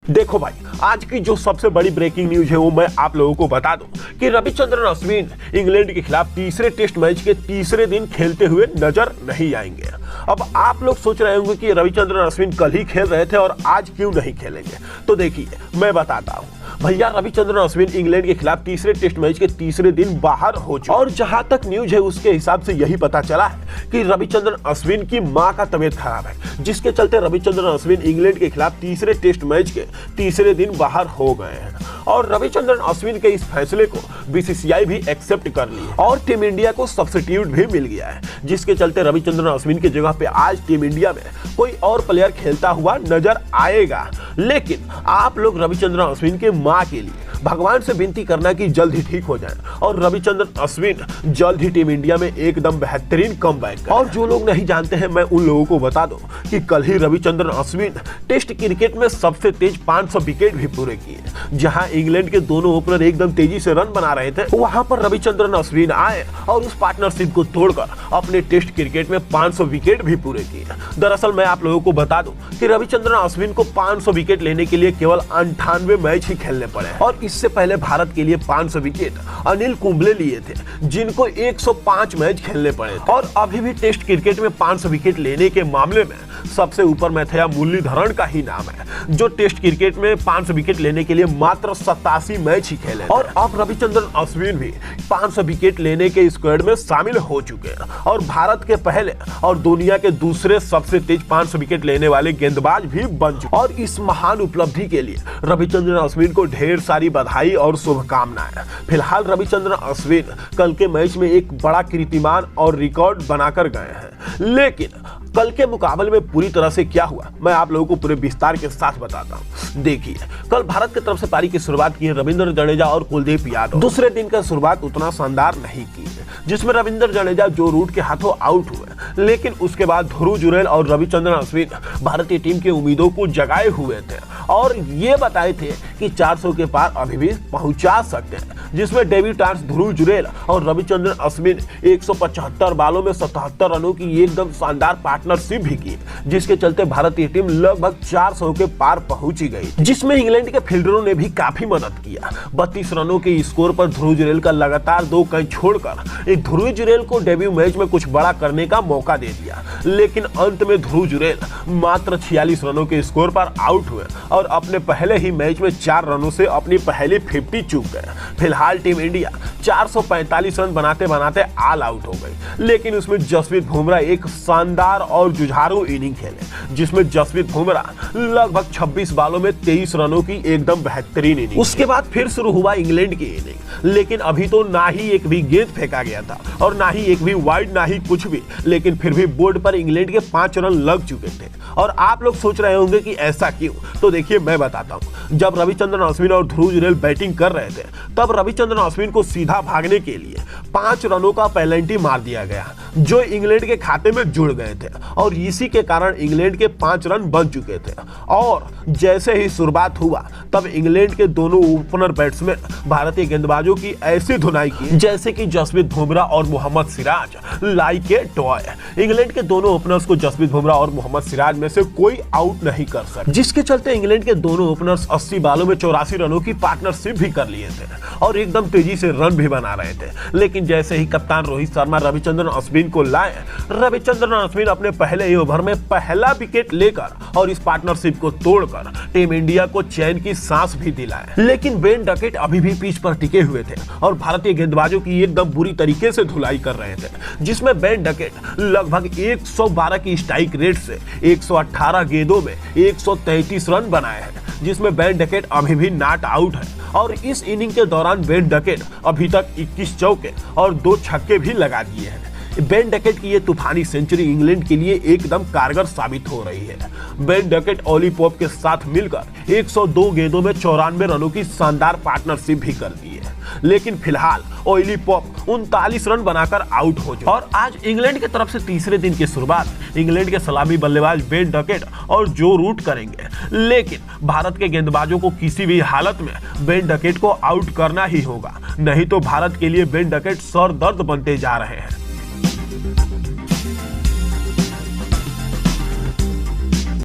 देखो भाई, आज की जो सबसे बड़ी ब्रेकिंग न्यूज है वो मैं आप लोगों को बता दूं कि रविचंद्रन अश्विन इंग्लैंड के खिलाफ तीसरे टेस्ट मैच के तीसरे दिन खेलते हुए नजर नहीं आएंगे। अब आप लोग सोच रहे होंगे कि रविचंद्रन अश्विन कल ही खेल रहे थे और आज क्यों नहीं खेलेंगे। तो देखिए मैं बताता हूं भैया, रविचंद्रन अश्विन इंग्लैंड के खिलाफ तीसरे टेस्ट मैच के तीसरे दिन बाहर हो चुके और जहां तक न्यूज है उसके हिसाब से यही पता चला है कि रविचंद्रन अश्विन की मां का तबीयत खराब है, जिसके चलते रविचंद्रन अश्विन इंग्लैंड के खिलाफ तीसरे टेस्ट मैच के तीसरे दिन बाहर हो गए हैं। और रविचंद्रन अश्विन के इस फैसले को बीसीसीआई भी एक्सेप्ट कर ली और टीम इंडिया को सब्स्टिट्यूट भी मिल गया है, जिसके चलते रविचंद्रन अश्विन की जगह पे आज टीम इंडिया में कोई और प्लेयर खेलता हुआ नजर आएगा। लेकिन आप लोग रविचंद्रन अश्विन के मां के लिए भगवान से विनती करना कि जल्द ही ठीक हो जाए और रविचंद्रन अश्विन जल्द ही टीम इंडिया में एकदम बेहतरीन कमबैक करें। और जो लोग नहीं जानते हैं मैं उन लोगों को बता दूं कि कल ही रविचंद्रन अश्विन टेस्ट क्रिकेट में सबसे तेज 500 विकेट भी पूरे किए। जहां इंग्लैंड के दोनों ओपनर एकदम तेजी से रन बना रहे थे, वहां पर रविचंद्रन अश्विन आए और उस पार्टनरशिप को तोड़कर अपने टेस्ट क्रिकेट में 500 विकेट भी पूरे किए। दरअसल मैं आप लोगों को बता दूं कि रविचंद्रन अश्विन को 500 विकेट लेने के लिए केवल 98 मैच ही खेलने पड़े और इससे पहले भारत के लिए 500 विकेट अनिल कुंबले लिए थे, जिनको 105 मैच खेलने पड़े थे। और अभी भी टेस्ट क्रिकेट में 500 विकेट लेने के मामले में सबसे ऊपर मैथ्यू मुरलीधरन का ही नाम है, जो टेस्ट क्रिकेट में 500 विकेट लेने के लिए मात्र 87 मैच ही खेले। और अब रविचंद्रन अश्विन भी 500 विकेट लेने के स्क्वाड में शामिल हो चुके हैं और भारत के पहले और दुनिया के दूसरे सबसे तेज 500 विकेट लेने वाले गेंदबाज भी बन चुके। और इस महान उपलब्धि के लिए रविचंद्रन अश्विन को ढेर सारी बधाई और शुभकामनाएं। फिलहाल रविचंद्रन अश्विन कल के मैच में एक बड़ा कीर्तिमान और रिकॉर्ड बनाकर गए हैं, लेकिन कल के मुकाबले में पूरी तरह से क्या हुआ मैं आप लोगों को पूरे विस्तार के साथ बताता हूं। देखिए, कल भारत की तरफ से पारी की शुरुआत की रविंद्र जडेजा और कुलदीप यादव। दूसरे दिन का शुरुआत उतना शानदार नहीं की, जिसमें रविंद्र जडेजा जो रूट के हाथों आउट हुए, लेकिन उसके बाद ध्रुव जुरैल और रविचंद्रन अश्विन भारतीय टीम की उम्मीदों को जगाए हुए थे और ये बताए थे कि 400 के पार अभी भी पहुंचा सकते हैं, जिसमें डेब्यूटेंट्स ध्रुव जुरैल और रविचंद्रन अश्विन 175 बालों में 77 रनों की एकदम शानदार पार्टनरशिप भी की, जिसके चलते भारतीय टीम लगभग 400 के पार पहुंची गई, जिसमें इंग्लैंड के फील्डरों ने भी काफी मदद किया। 32 रनों के स्कोर पर ध्रुव जुरैल का लगातार 2 कैच छोड़कर एक ध्रुव जुरैल को डेब्यू मैच में कुछ बड़ा करने का मौका दे दिया, लेकिन अंत में ध्रुव जुरैल मात्र 46 रनों के स्कोर पर आउट हुए और अपने पहले ही मैच में 4 रनों से अपनी पहली 50 चूक गए। फिलहाल टीम इंडिया 445 रन बनाते बनाते ऑल आउट हो गई, लेकिन उसमें जसप्रीत बुमराह एक शानदार और जुझारू इनिंग खेले, जिसमें जसप्रीत बुमराह लगभग 26 बालों में 23 रनों की एकदम बेहतरीन इनिंग। उसके बाद फिर शुरू हुआ इंग्लैंड की इनिंग, लेकिन अभी तो ना ही एक भी गेंद फेंका गया था और ना ही एक भी वाइड, ना ही कुछ भी, लेकिन फिर भी बोर्ड पर इंग्लैंड के 5 रन लग चुके थे। और आप लोग सोच रहे होंगे कि ऐसा क्यों, तो देखिए मैं बताता हूं। जब रविचंद्रन अश्विन और ध्रुव जुरैल बैटिंग कर रहे थे, तब रविचंद्रन अश्विन को सीधा भागने के लिए 5 रनों का पेनल्टी मार दिया गया, जो इंग्लैंड के खाते में जुड़ गए थे और इसी के कारण इंग्लैंड के 5 रन बन चुके थे। और जैसे ही शुरुआत हुआ, तब इंग्लैंड के दोनों ओपनर बैट्समैन भारतीय गेंदबाजों की ऐसी धुनाई की जैसे कि जसप्रीत बुमराह और Mohammed Siraj like a toy. England के दोनों ओपनर्स को जसप्रीत बुमराह और मोहम्मद सिराज में से कोई आउट नहीं कर सके, जिसके चलते इंग्लैंड के दोनों ओपनर्स 80 बालों में 84 रनों की पार्टनरशिप भी कर लिए थे और एकदम तेजी से रन भी बना रहे थे। लेकिन जैसे ही कप्तान रोहित शर्मा रविचंद्रन अश्विन को लाए, रविचंद्रन अश्विन अपने पहले ही ओवर में पहला विकेट लेकर और इस पार्टनरशिप को तोड़कर टीम इंडिया को चैन की सांस भी दिलाए। लेकिन बेन डकेट अभी भी पिच पर टिके हुए थे और भारतीय गेंदबाजों की एकदम बुरी तरीके से धुलाई कर रहे थे, जिसमें बेन डकेट लगभग 112 की स्ट्राइक रेट से 118 गेंदों में 133 रन बनाए हैं, जिसमें बेन डकेट अभी भी नॉट आउट है। और इस इनिंग के दौरान बेन डकेट अभी तक 21 चौके और 2 छक्के भी लगा दिए हैं। बेन डकेट की ये तूफानी सेंचुरी इंग्लैंड के लिए एकदम कारगर साबित हो रही है। बेन डकेट ओली पॉप के साथ मिलकर 102 गेंदों में 94 रनों की शानदार पार्टनरशिप भी कर दी है, लेकिन फिलहाल ओली पॉप 39 रन बनाकर आउट हो चुके। और आज इंग्लैंड की तरफ से तीसरे दिन की शुरुआत इंग्लैंड के सलामी बल्लेबाज बेन डकेट और जो रूट करेंगे, लेकिन भारत के गेंदबाजों को किसी भी हालत में बेन डकेट को आउट करना ही होगा, नहीं तो भारत के लिए बेन डकेट सर दर्द बनते जा रहे हैं।